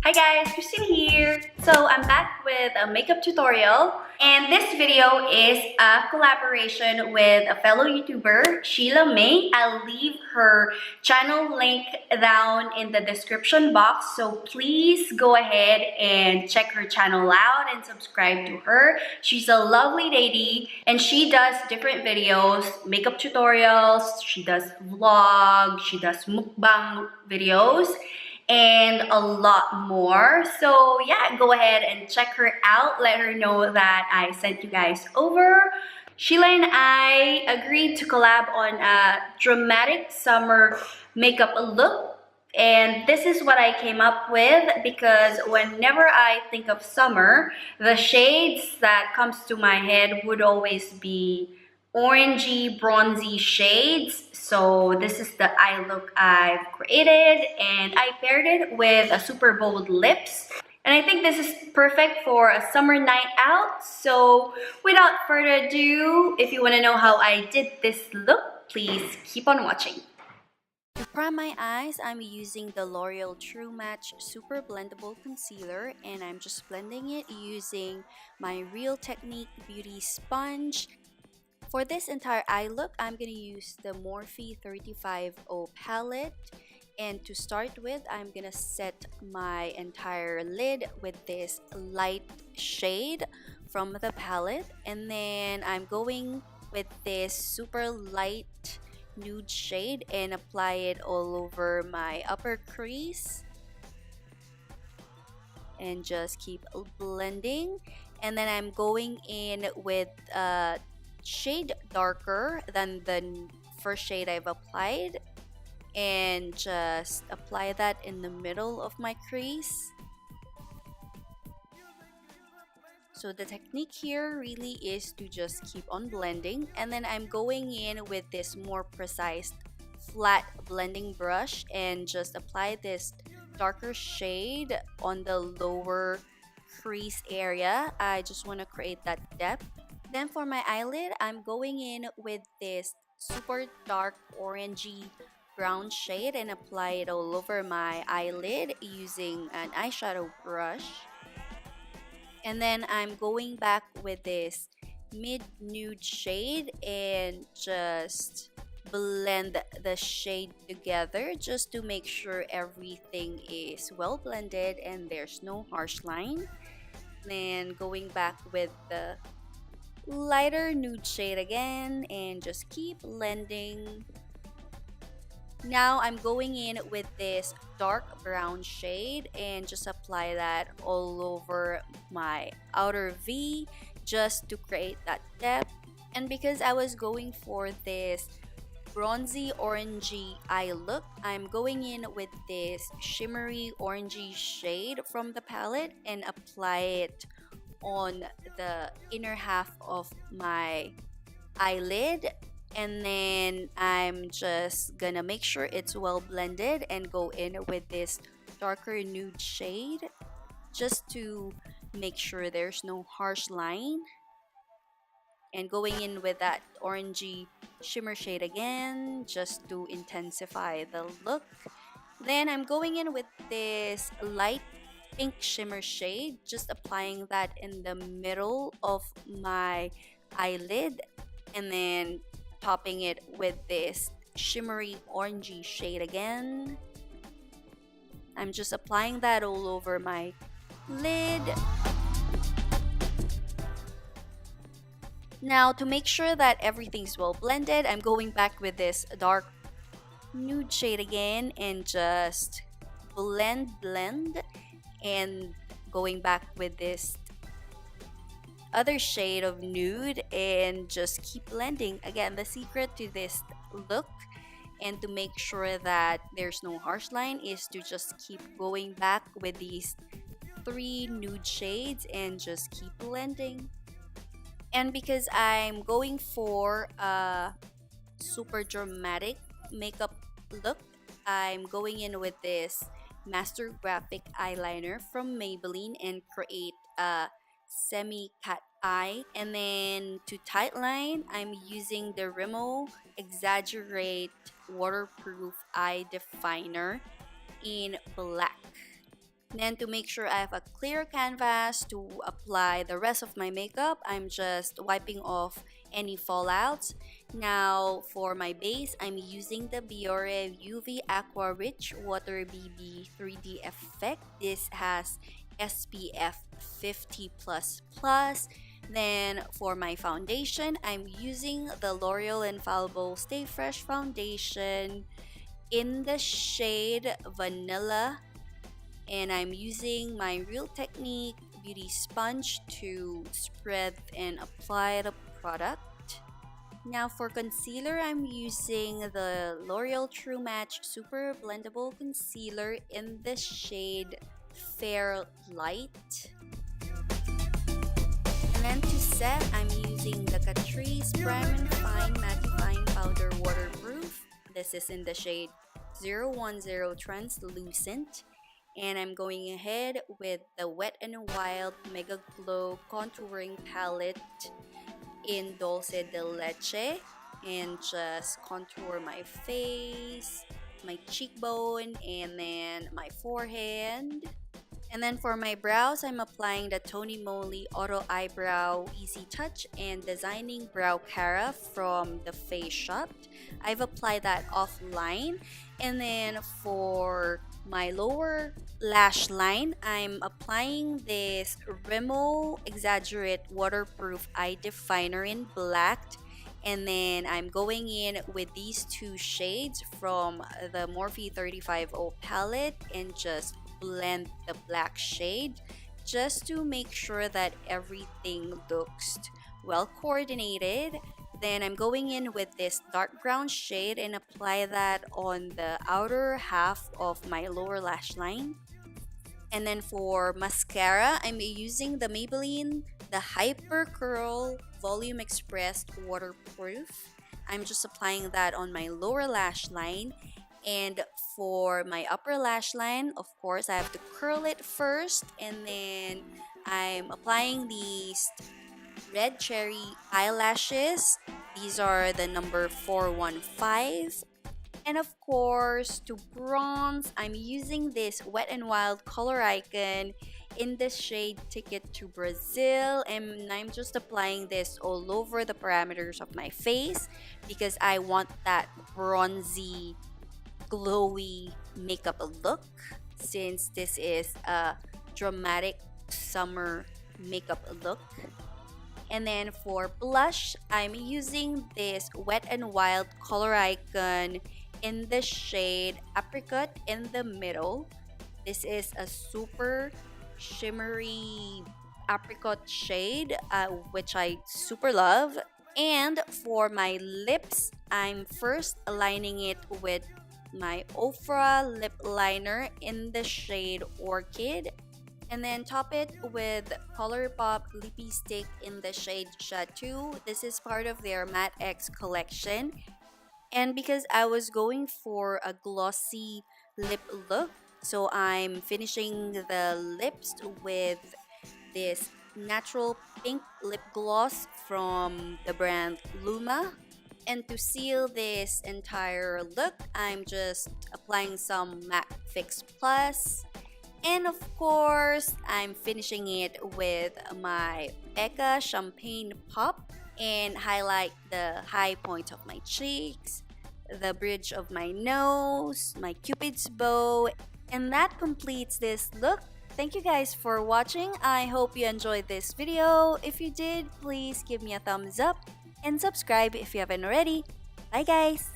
Hi guys, Christina here. So I'm back with a makeup tutorial, and this video is a collaboration with a fellow YouTuber, Silah Mae. I'll leave her channel link down in the description box, so please go ahead and check her channel out and subscribe to her. She's a lovely lady and she does different videos, makeup tutorials, she does vlogs, she does mukbang videos, and a lot more. So yeah, go ahead and check her out. Let her know that I sent you guys over. Sheila and I agreed to collab on a dramatic summer makeup look, and this is what I came up with, because whenever I think of summer, the shades that comes to my head would always be orangey, bronzy shades. So this is the eye look I've created, and I paired it with a super bold lips. And I think this is perfect for a summer night out. So without further ado, if you want to know how I did this look, please keep on watching. To prime my eyes, I'm using the L'Oreal True Match Super Blendable Concealer, and I'm just blending it using my Real Technique Beauty Sponge. For this entire eye look, I'm going to use the Morphe 35O palette. And to start with, I'm going to set my entire lid with this light shade from the palette. And then I'm going with this super light nude shade and apply it all over my upper crease. And just keep blending. And then I'm going in with shade darker than the first shade I've applied, and just apply that in the middle of my crease. So the technique here really is to just keep on blending, and then I'm going in with this more precise flat blending brush and just apply this darker shade on the lower crease area. I just want to create that depth. Then for my eyelid, I'm going in with this super dark orangey brown shade and apply it all over my eyelid using an eyeshadow brush. And then I'm going back with this mid nude shade and just blend the shade together just to make sure everything is well blended and there's no harsh line. Then going back with the lighter nude shade again and just keep blending. Now I'm going in with this dark brown shade and just apply that all over my outer V just to create that depth. And because I was going for this bronzy orangey eye look, I'm going in with this shimmery orangey shade from the palette and apply it on the inner half of my eyelid. And then I'm just gonna make sure it's well blended and go in with this darker nude shade just to make sure there's no harsh line, and going in with that orangey shimmer shade again just to intensify the look. Then I'm going in with this light pink shimmer shade, just applying that in the middle of my eyelid, and then topping it with this shimmery orangey shade again. I'm just applying that all over my lid. Now to make sure that everything's well blended, I'm going back with this dark nude shade again and just blend and going back with this other shade of nude and just keep blending. Again, the secret to this look and to make sure that there's no harsh line is to just keep going back with these three nude shades and just keep blending. And because I'm going for a super dramatic makeup look, I'm going in with this Master Graphic eyeliner from Maybelline and create a semi-cat eye. And then to tightline, I'm using the Rimmel Exaggerate Waterproof Eye Definer in black. Then to make sure I have a clear canvas to apply the rest of my makeup, I'm just wiping off any fallouts. Now for my base, I'm using the Biore UV Aqua Rich Water BB 3D Effect. This has SPF 50++. Then for my foundation, I'm using the L'Oreal Infallible Stay Fresh Foundation in the shade Vanilla, and I'm using my Real Technique beauty sponge to spread and apply the product. Now for concealer, I'm using the L'Oreal True Match Super Blendable Concealer in the shade Fair Light. And then to set, I'm using the Catrice Prime and Fine Mattifying Powder Waterproof. This is in the shade 010 Translucent. And I'm going ahead with the Wet n Wild Mega Glow Contouring Palette in Dulce de Leche, and just contour my face, my cheekbone, and then my forehead. And then for my brows, I'm applying the Tony Moly Auto Eyebrow Easy Touch and Designing Brow Cara from the Face Shop. I've applied that offline. And then for my lower lash line, I'm applying this Rimmel Exaggerate Waterproof Eye Definer in black. And then I'm going in with these two shades from the Morphe 350 palette and just blend the black shade just to make sure that everything looks well coordinated. Then I'm going in with this dark brown shade and apply that on the outer half of my lower lash line. And then for mascara, I'm using the Maybelline the Hyper Curl Volume Express Waterproof. I'm just applying that on my lower lash line. And for my upper lash line, of course, I have to curl it first, and then I'm applying these Red Cherry eyelashes. These are the number 415. And of course, to bronze, I'm using this Wet n Wild Color Icon in the shade Ticket to Brazil, and I'm just applying this all over the parameters of my face because I want that bronzy, glowy makeup look, since this is a dramatic summer makeup look. And then for blush, I'm using this Wet n Wild Color Icon in the shade Apricot in the middle. This is a super shimmery apricot shade, which I super love. And for my lips, I'm first aligning it with my Ofra lip liner in the shade Orchid, and then top it with Colourpop Lippy Stick in the shade Chateau. This is part of their Matte X collection, and because I was going for a glossy lip look, so I'm finishing the lips with this natural pink lip gloss from the brand Luma. And to seal this entire look, I'm just applying some MAC Fix Plus. And of course, I'm finishing it with my Becca Champagne Pop and highlight the high point of my cheeks, the bridge of my nose, my Cupid's bow. And that completes this look. Thank you guys for watching. I hope you enjoyed this video. If you did, please give me a thumbs up and subscribe if you haven't already. Bye guys!